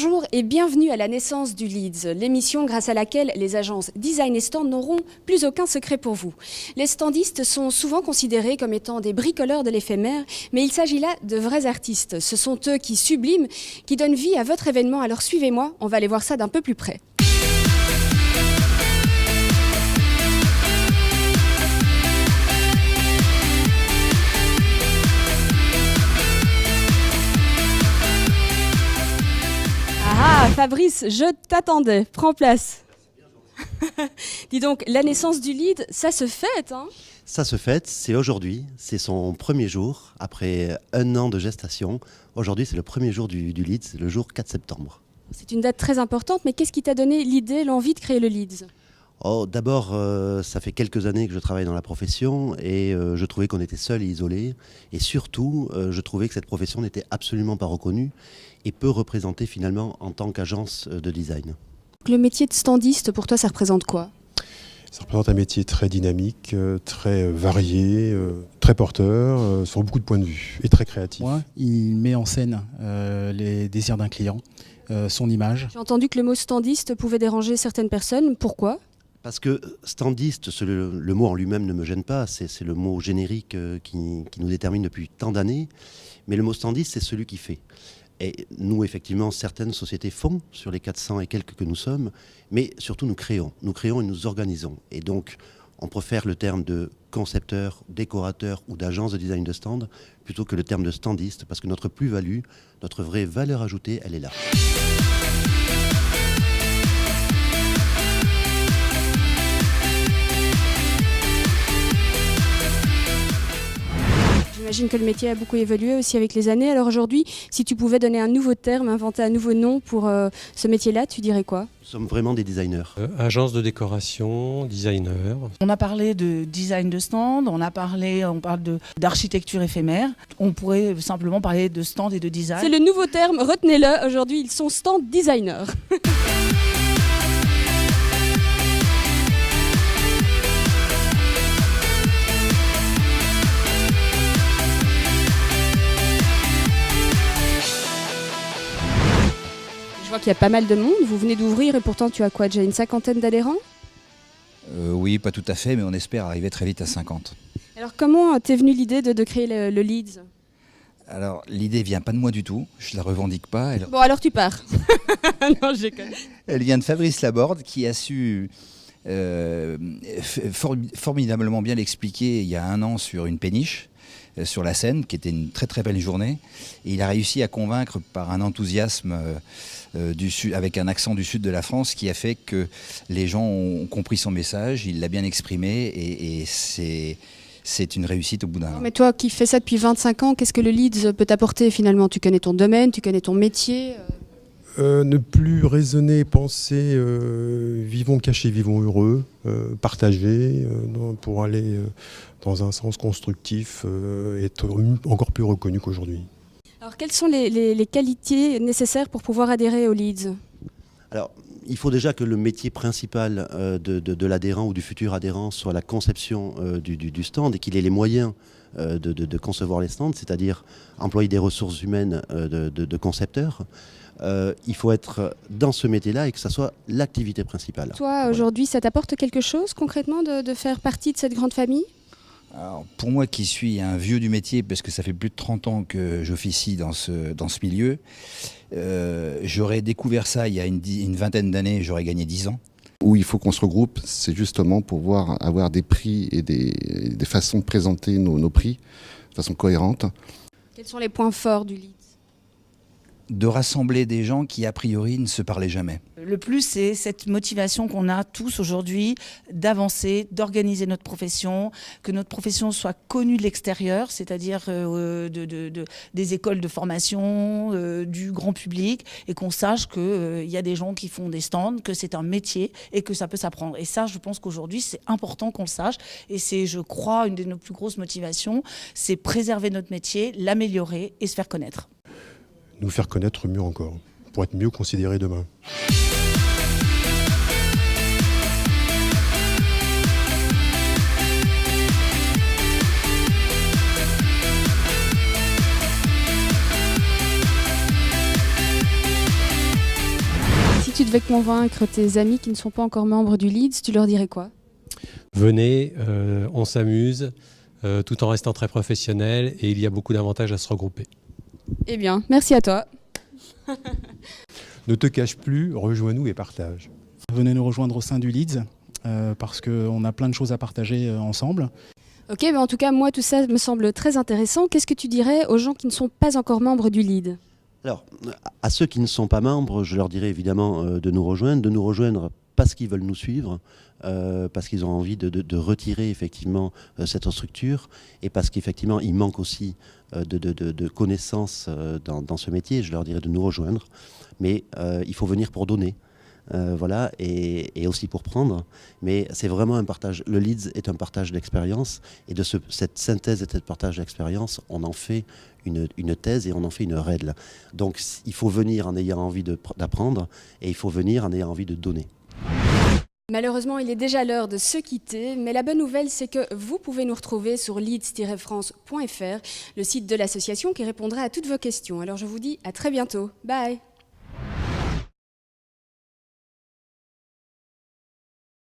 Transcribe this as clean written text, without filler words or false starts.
Bonjour et bienvenue à la naissance du Leads, l'émission grâce à laquelle les agences design et stand n'auront plus aucun secret pour vous. Les standistes sont souvent considérés comme étant des bricoleurs de l'éphémère, mais il s'agit là de vrais artistes. Ce sont eux qui subliment, qui donnent vie à votre événement, alors suivez-moi, on va aller voir ça d'un peu plus près. Ah, Fabrice, je t'attendais. Prends place. Dis donc, la naissance du Lead, ça se fête, hein? Ça se fête, c'est aujourd'hui. C'est son premier jour, après 1 an de gestation. Aujourd'hui, c'est le premier jour du Lead, c'est le jour 4 septembre. C'est une date très importante, mais qu'est-ce qui t'a donné l'idée, l'envie de créer le Leads? D'abord, ça fait quelques années que je travaille dans la profession et je trouvais qu'on était seul et isolé. Et surtout, je trouvais que cette profession n'était absolument pas reconnue et peu représentée finalement en tant qu'agence de design. Le métier de standiste, pour toi, ça représente quoi? Ça représente un métier très dynamique, très varié, très porteur, sur beaucoup de points de vue et très créatif. Moi, il met en scène les désirs d'un client, son image. J'ai entendu que le mot standiste pouvait déranger certaines personnes. Pourquoi? Parce que standiste, le mot en lui-même ne me gêne pas, c'est le mot générique qui nous détermine depuis tant d'années. Mais le mot standiste, c'est celui qui fait. Et nous, effectivement, certaines sociétés font sur les 400 et quelques que nous sommes, mais surtout nous créons et nous organisons. Et donc, on préfère le terme de concepteur, décorateur ou d'agence de design de stand plutôt que le terme de standiste, parce que notre plus-value, notre vraie valeur ajoutée, elle est là. J'imagine que le métier a beaucoup évolué aussi avec les années. Alors aujourd'hui, si tu pouvais donner un nouveau terme, inventer un nouveau nom pour ce métier-là, tu dirais quoi? Nous sommes vraiment des designers. Agence de décoration, designer. On a parlé de design de stand, on parle d'architecture éphémère. On pourrait simplement parler de stand et de design. C'est le nouveau terme, retenez-le. Aujourd'hui, ils sont stand designers. Je vois qu'il y a pas mal de monde, vous venez d'ouvrir et pourtant tu as quoi, déjà une 50aine d'adhérents? Oui, pas tout à fait, mais on espère arriver très vite à 50. Alors comment t'es venue l'idée de créer le Leads? Alors, l'idée vient pas de moi du tout, je la revendique pas. Bon, alors tu pars. Non, je déconne. Elle vient de Fabrice Laborde, qui a su formidablement bien l'expliquer il y a 1 an sur une péniche, sur la Seine, qui était une très très belle journée. Et il a réussi à convaincre par un enthousiasme du sud, avec un accent du sud de la France, qui a fait que les gens ont compris son message, il l'a bien exprimé et c'est une réussite au bout d'un an. Mais toi qui fais ça depuis 25 ans, qu'est-ce que le Leads peut t'apporter finalement? Tu connais ton domaine, tu connais ton métier. Ne plus raisonner, penser, vivons cachés, vivons heureux, partager pour aller dans un sens constructif, être encore plus reconnu qu'aujourd'hui. Alors quelles sont les qualités nécessaires pour pouvoir adhérer au Leads? Alors, il faut déjà que le métier principal de l'adhérent ou du futur adhérent soit la conception du stand et qu'il ait les moyens de concevoir les stands, c'est-à-dire employer des ressources humaines de concepteurs. Il faut être dans ce métier-là et que ça soit l'activité principale. Toi, aujourd'hui, ça t'apporte quelque chose concrètement de faire partie de cette grande famille? Alors, pour moi qui suis un vieux du métier, parce que ça fait plus de 30 ans que j'officie dans ce milieu, j'aurais découvert ça il y a une vingtaine d'années, j'aurais gagné 10 ans. Où il faut qu'on se regroupe, c'est justement pour pouvoir avoir des prix et des façons de présenter nos prix de façon cohérente. Quels sont les points forts du Leads? De rassembler des gens qui, a priori, ne se parlaient jamais. Le plus, c'est cette motivation qu'on a tous aujourd'hui d'avancer, d'organiser notre profession, que notre profession soit connue de l'extérieur, c'est-à-dire des écoles de formation, du grand public, et qu'on sache qu'il y a des gens qui font des stands, que c'est un métier et que ça peut s'apprendre. Et ça, je pense qu'aujourd'hui, c'est important qu'on le sache. Et c'est, je crois, une de nos plus grosses motivations, c'est préserver notre métier, l'améliorer et se faire connaître. Nous faire connaître mieux encore, pour être mieux considérés demain. devais convaincre tes amis qui ne sont pas encore membres du Leeds, tu leur dirais quoi? Venez, on s'amuse, tout en restant très professionnel et il y a beaucoup d'avantages à se regrouper. Eh bien, merci à toi. Ne te cache plus, rejoins-nous et partage. Venez nous rejoindre au sein du Leeds parce qu'on a plein de choses à partager ensemble. Ok, en tout cas, moi, tout ça me semble très intéressant. Qu'est-ce que tu dirais aux gens qui ne sont pas encore membres du Leeds? Alors, à ceux qui ne sont pas membres, je leur dirais évidemment de nous rejoindre parce qu'ils veulent nous suivre, parce qu'ils ont envie de retirer effectivement cette structure et parce qu'effectivement il manque aussi de connaissances dans ce métier. Je leur dirais de nous rejoindre, mais il faut venir pour donner. Voilà, et aussi pour prendre. Mais c'est vraiment un partage. Le Leeds est un partage d'expérience, et de cette synthèse et de ce partage d'expérience, on en fait une thèse et on en fait une règle. Donc il faut venir en ayant envie d'apprendre, et il faut venir en ayant envie de donner. Malheureusement, il est déjà l'heure de se quitter, mais la bonne nouvelle, c'est que vous pouvez nous retrouver sur leeds-france.fr, le site de l'association qui répondra à toutes vos questions. Alors je vous dis à très bientôt. Bye!